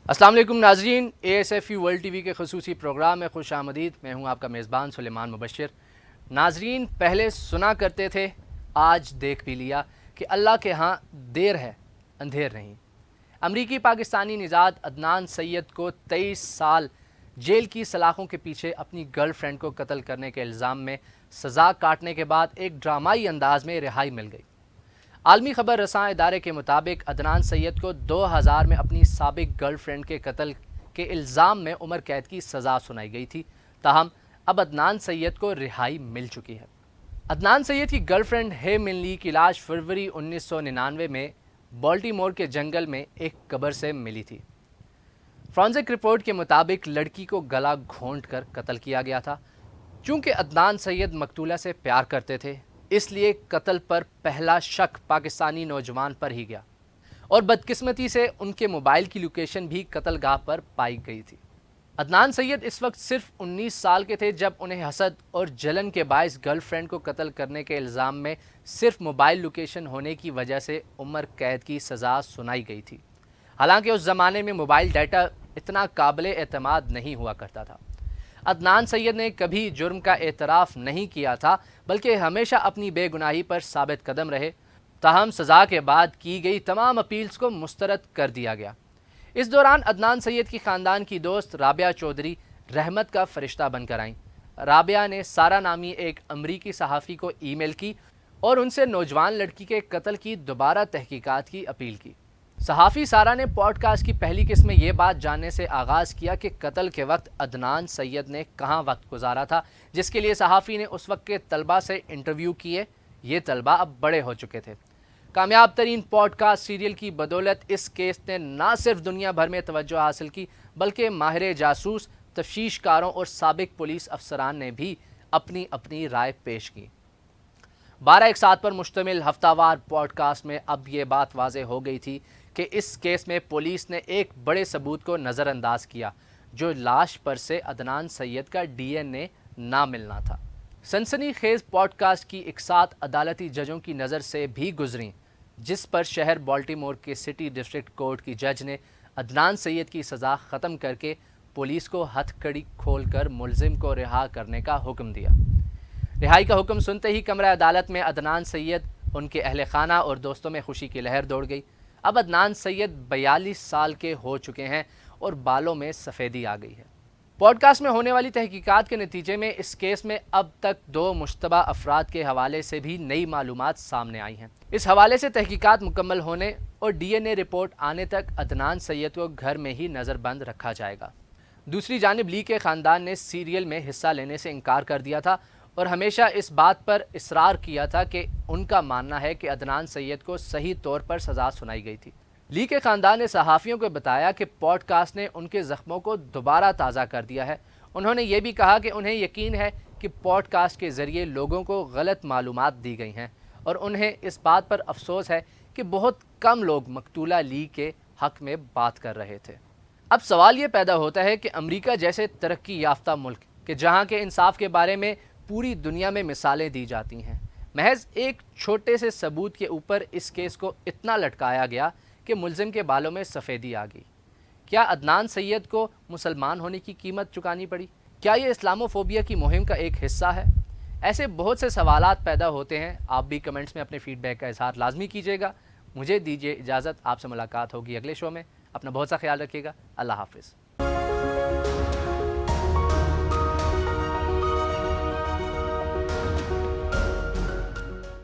السلام علیکم ناظرین، ASFU ورلڈ ٹی وی کے خصوصی پروگرام میں خوش آمدید۔ میں ہوں آپ کا میزبان سلیمان مبشر۔ ناظرین، پہلے سنا کرتے تھے، آج دیکھ بھی لیا کہ اللہ کے ہاں دیر ہے اندھیر نہیں۔ امریکی پاکستانی نژاد عدنان سید کو 23 سال جیل کی سلاخوں کے پیچھے اپنی گرل فرینڈ کو قتل کرنے کے الزام میں سزا کاٹنے کے بعد ایک ڈرامائی انداز میں رہائی مل گئی۔ عالمی خبر رساں ادارے کے مطابق عدنان سید کو 2000 میں اپنی سابق گرل فرینڈ کے قتل کے الزام میں عمر قید کی سزا سنائی گئی تھی، تاہم اب عدنان سید کو رہائی مل چکی ہے۔ عدنان سید کی گرل فرینڈ ہے من لی کی لاش فروری 1999 میں بالٹیمور کے جنگل میں ایک قبر سے ملی تھی۔ فرانزک رپورٹ کے مطابق لڑکی کو گلا گھونٹ کر قتل کیا گیا تھا۔ چونکہ عدنان سید مقتولہ سے پیار کرتے تھے، اس لیے قتل پر پہلا شک پاکستانی نوجوان پر ہی گیا، اور بدقسمتی سے ان کے موبائل کی لوکیشن بھی قتل گاہ پر پائی گئی تھی۔ عدنان سید اس وقت صرف 19 سال کے تھے جب انہیں حسد اور جلن کے باعث گرل فرینڈ کو قتل کرنے کے الزام میں صرف موبائل لوکیشن ہونے کی وجہ سے عمر قید کی سزا سنائی گئی تھی۔ حالانکہ اس زمانے میں موبائل ڈیٹا اتنا قابل اعتماد نہیں ہوا کرتا تھا۔ عدنان سید نے کبھی جرم کا اعتراف نہیں کیا تھا، بلکہ ہمیشہ اپنی بے گناہی پر ثابت قدم رہے، تاہم سزا کے بعد کی گئی تمام اپیلز کو مسترد کر دیا گیا۔ اس دوران عدنان سید کی خاندان کی دوست رابعہ چودھری رحمت کا فرشتہ بن کر آئیں۔ رابعہ نے سارہ نامی ایک امریکی صحافی کو ای میل کی اور ان سے نوجوان لڑکی کے قتل کی دوبارہ تحقیقات کی اپیل کی۔ صحافی سارہ نے پوڈ کاسٹ کی پہلی قسط میں یہ بات جاننے سے آغاز کیا کہ قتل کے وقت عدنان سید نے کہاں وقت گزارا تھا، جس کے لیے صحافی نے اس وقت کے طلبہ سے انٹرویو کیے۔ یہ طلبہ اب بڑے ہو چکے تھے۔ کامیاب ترین پوڈ کاسٹ سیریل کی بدولت اس کیس نے نہ صرف دنیا بھر میں توجہ حاصل کی، بلکہ ماہر جاسوس، تفتیش کاروں اور سابق پولیس افسران نے بھی اپنی اپنی رائے پیش کی۔ 12 اقساط پر مشتمل ہفتہ وار پوڈ کاسٹ میں اب یہ بات واضح ہو گئی تھی کہ اس کیس میں پولیس نے ایک بڑے ثبوت کو نظر انداز کیا، جو لاش پر سے عدنان سید کا DNA نہ ملنا تھا۔ سنسنی خیز پوڈ کاسٹ کی اقساط عدالتی ججوں کی نظر سے بھی گزریں، جس پر شہر بالٹیمور کے سٹی ڈسٹرکٹ کورٹ کی جج نے عدنان سید کی سزا ختم کر کے پولیس کو ہتھ کڑی کھول کر ملزم کو رہا کرنے کا حکم دیا۔ رہائی کا حکم سنتے ہی کمرہ عدالت میں عدنان سید، ان کے اہل خانہ اور دوستوں میں خوشی کی لہر دوڑ گئی۔ اب عدنان سید 42 سال کے ہو چکے ہیں اور بالوں میں سفیدی آ گئی ہے۔ پوڈ کاسٹ میں ہونے والی تحقیقات کے نتیجے میں اس کیس میں اب تک 2 مشتبہ افراد کے حوالے سے بھی نئی معلومات سامنے آئی ہیں۔ اس حوالے سے تحقیقات مکمل ہونے اور DNA رپورٹ آنے تک عدنان سید کو گھر میں ہی نظر بند رکھا جائے گا۔ دوسری جانب لی کے خاندان نے سیریل میں حصہ لینے سے انکار کر دیا تھا اور ہمیشہ اس بات پر اصرار کیا تھا کہ ان کا ماننا ہے کہ عدنان سید کو صحیح طور پر سزا سنائی گئی تھی۔ لی کے خاندان نے صحافیوں کو بتایا کہ پوڈ کاسٹ نے ان کے زخموں کو دوبارہ تازہ کر دیا ہے۔ انہوں نے یہ بھی کہا کہ انہیں یقین ہے کہ پوڈ کاسٹ کے ذریعے لوگوں کو غلط معلومات دی گئی ہیں، اور انہیں اس بات پر افسوس ہے کہ بہت کم لوگ مقتولہ لی کے حق میں بات کر رہے تھے۔ اب سوال یہ پیدا ہوتا ہے کہ امریکہ جیسے ترقی یافتہ ملک کہ جہاں کے انصاف کے بارے میں پوری دنیا میں مثالیں دی جاتی ہیں، محض ایک چھوٹے سے ثبوت کے اوپر اس کیس کو اتنا لٹکایا گیا کہ ملزم کے بالوں میں سفیدی آ گئی۔ کیا عدنان سید کو مسلمان ہونے کی قیمت چکانی پڑی؟ کیا یہ اسلاموفوبیا کی مہم کا ایک حصہ ہے؟ ایسے بہت سے سوالات پیدا ہوتے ہیں۔ آپ بھی کمنٹس میں اپنے فیڈ بیک کا اظہار لازمی کیجیے گا۔ مجھے دیجیے اجازت، آپ سے ملاقات ہوگی اگلے شو میں۔ اپنا بہت سا خیال رکھیے گا۔ اللہ حافظ۔